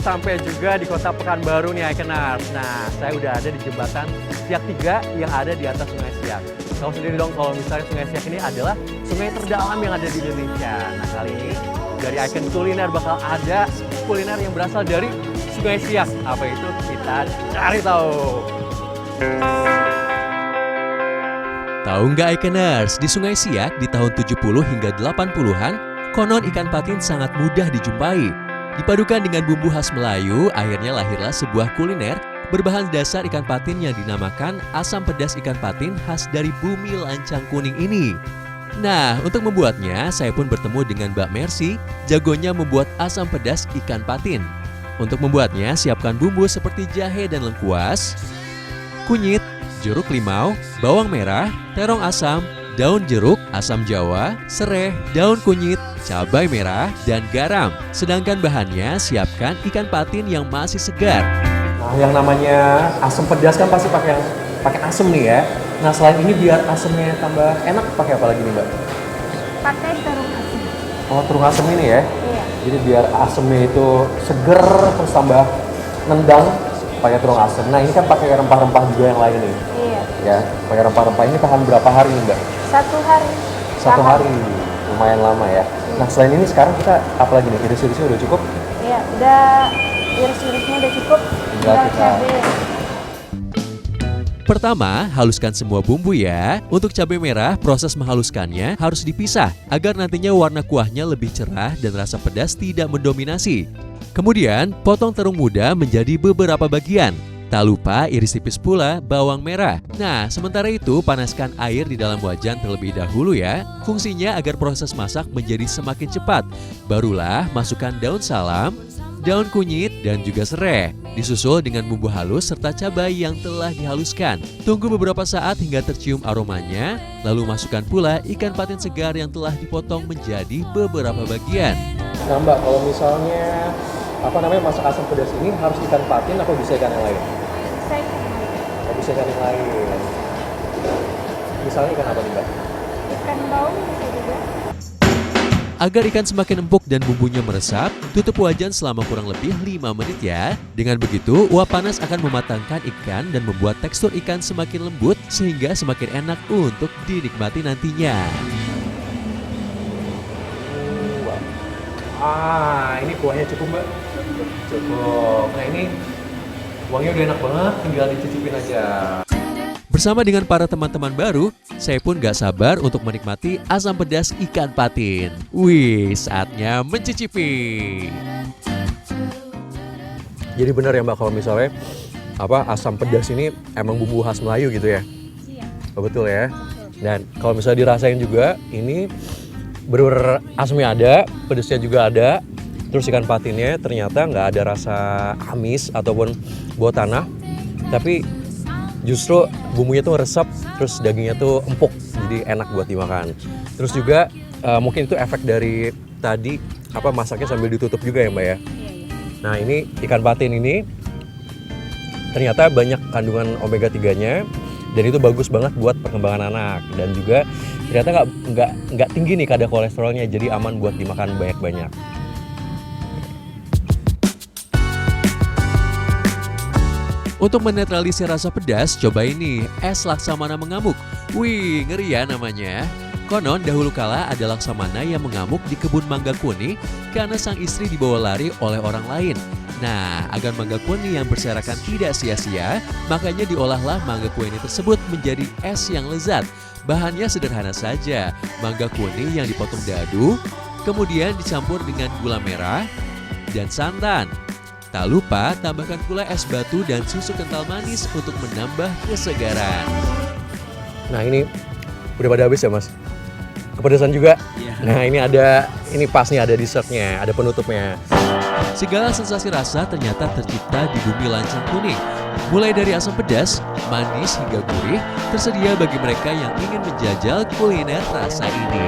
sampai juga di kota Pekanbaru nih Iconers. Nah, saya udah ada di jembatan Siak 3 yang ada di atas Sungai Siak. Tahu sendiri dong kalau misalnya Sungai Siak ini adalah sungai terdalam yang ada di Indonesia. Nah, kali ini dari Icon Kuliner bakal ada kuliner yang berasal dari Sungai Siak. Apa itu? Kita cari tahu. Tahu nggak Iconers, di Sungai Siak di tahun 70 hingga 80-an, konon ikan patin sangat mudah dijumpai. Dipadukan dengan bumbu khas Melayu, akhirnya lahirlah sebuah kuliner berbahan dasar ikan patin yang dinamakan asam pedas ikan patin khas dari bumi lancang kuning ini. Nah, untuk membuatnya, saya pun bertemu dengan Mbak Mercy, jagonya membuat asam pedas ikan patin. Untuk membuatnya, siapkan bumbu seperti jahe dan lengkuas, kunyit, jeruk limau, bawang merah, terong asam, daun jeruk, asam jawa, serai, daun kunyit, cabai merah, dan garam. Sedangkan bahannya, siapkan ikan patin yang masih segar. Nah, yang namanya asam pedas kan pasti pakai asam nih ya. Nah, selain ini biar asamnya tambah enak, pakai apa lagi nih Mbak? Pakai terung asam. Oh, terung asam ini ya? Iya. Jadi biar asamnya itu seger, terus tambah nendang, pakai terung asam. Nah, ini kan pakai rempah-rempah juga yang lain nih. Iya. Ya, pakai rempah-rempah ini tahan berapa hari nih Mbak? 1 hari. Satu hari, lumayan lama ya. Nah, selain ini sekarang kita apa lagi nih? Iris-irisnya udah cukup? Iya, udah iris-irisnya udah cukup. Tinggal kita- cabai. Pertama, haluskan semua bumbu ya. Untuk cabai merah, proses menghaluskannya harus dipisah agar nantinya warna kuahnya lebih cerah dan rasa pedas tidak mendominasi. Kemudian, potong terung muda menjadi beberapa bagian. Tak lupa iris tipis pula bawang merah. Nah, sementara itu panaskan air di dalam wajan terlebih dahulu ya. Fungsinya agar proses masak menjadi semakin cepat. Barulah masukkan daun salam, daun kunyit, dan juga serai. Disusul dengan bumbu halus serta cabai yang telah dihaluskan. Tunggu beberapa saat hingga tercium aromanya, lalu masukkan pula ikan patin segar yang telah dipotong menjadi beberapa bagian. Nah Mbak, kalau misalnya masak asam pedas ini harus ikan patin atau bisa ikan yang lain? Bisa ikan lain. Oh, bisa ikan yang lain. Misalnya ikan apa nih Mbak? Ikan baung bisa juga. Agar ikan semakin empuk dan bumbunya meresap, tutup wajan selama kurang lebih 5 menit ya. Dengan begitu, uap panas akan mematangkan ikan dan membuat tekstur ikan semakin lembut sehingga semakin enak untuk dinikmati nantinya. Ini kuahnya cukup Mbak? Cukup. Nah ini kuahnya udah enak banget, tinggal dicicipin aja. Bersama dengan para teman-teman baru, saya pun gak sabar untuk menikmati asam pedas ikan patin. Wih, saatnya mencicipi. Jadi benar ya Mbak kalau misalnya asam pedas ini emang bumbu khas Melayu gitu ya? Iya. Oh, betul ya. Dan kalau misalnya dirasain juga, ini bener-bener asamnya ada, pedasnya juga ada. Terus ikan patinnya ternyata nggak ada rasa amis ataupun bau tanah, tapi justru bumbunya tuh resep, terus dagingnya tuh empuk, jadi enak buat dimakan. Terus juga mungkin itu efek dari tadi masaknya sambil ditutup juga ya Mbak ya. Nah ini ikan patin ini ternyata banyak kandungan omega 3-nya dan itu bagus banget buat perkembangan anak dan juga ternyata nggak tinggi nih kadar kolesterolnya, jadi aman buat dimakan banyak-banyak. Untuk menetralisir rasa pedas, coba ini es laksamana mengamuk. Wih, ngeri ya namanya. Konon dahulu kala ada laksamana yang mengamuk di kebun mangga kuni karena sang istri dibawa lari oleh orang lain. Nah, agar mangga kuni yang berserakan tidak sia-sia, makanya diolahlah mangga kuni tersebut menjadi es yang lezat. Bahannya sederhana saja, mangga kuni yang dipotong dadu, kemudian dicampur dengan gula merah dan santan. Tak lupa tambahkan pula es batu dan susu kental manis untuk menambah kesegaran. Nah ini udah pada habis ya Mas? Kepedesan juga? Iya. Nah ini pas nih ada dessertnya, ada penutupnya. Segala sensasi rasa ternyata tercipta di bumi lancang kuning. Mulai dari asam pedas, manis hingga gurih, tersedia bagi mereka yang ingin menjajal kuliner rasa ini.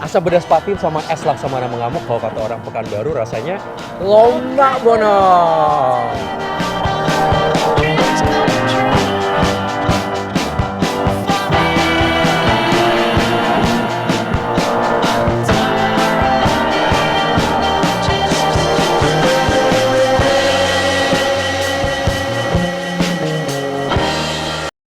Asam pedas patin sama es laksamana mengamuk kalau kata orang Pekanbaru rasanya lomak bonong.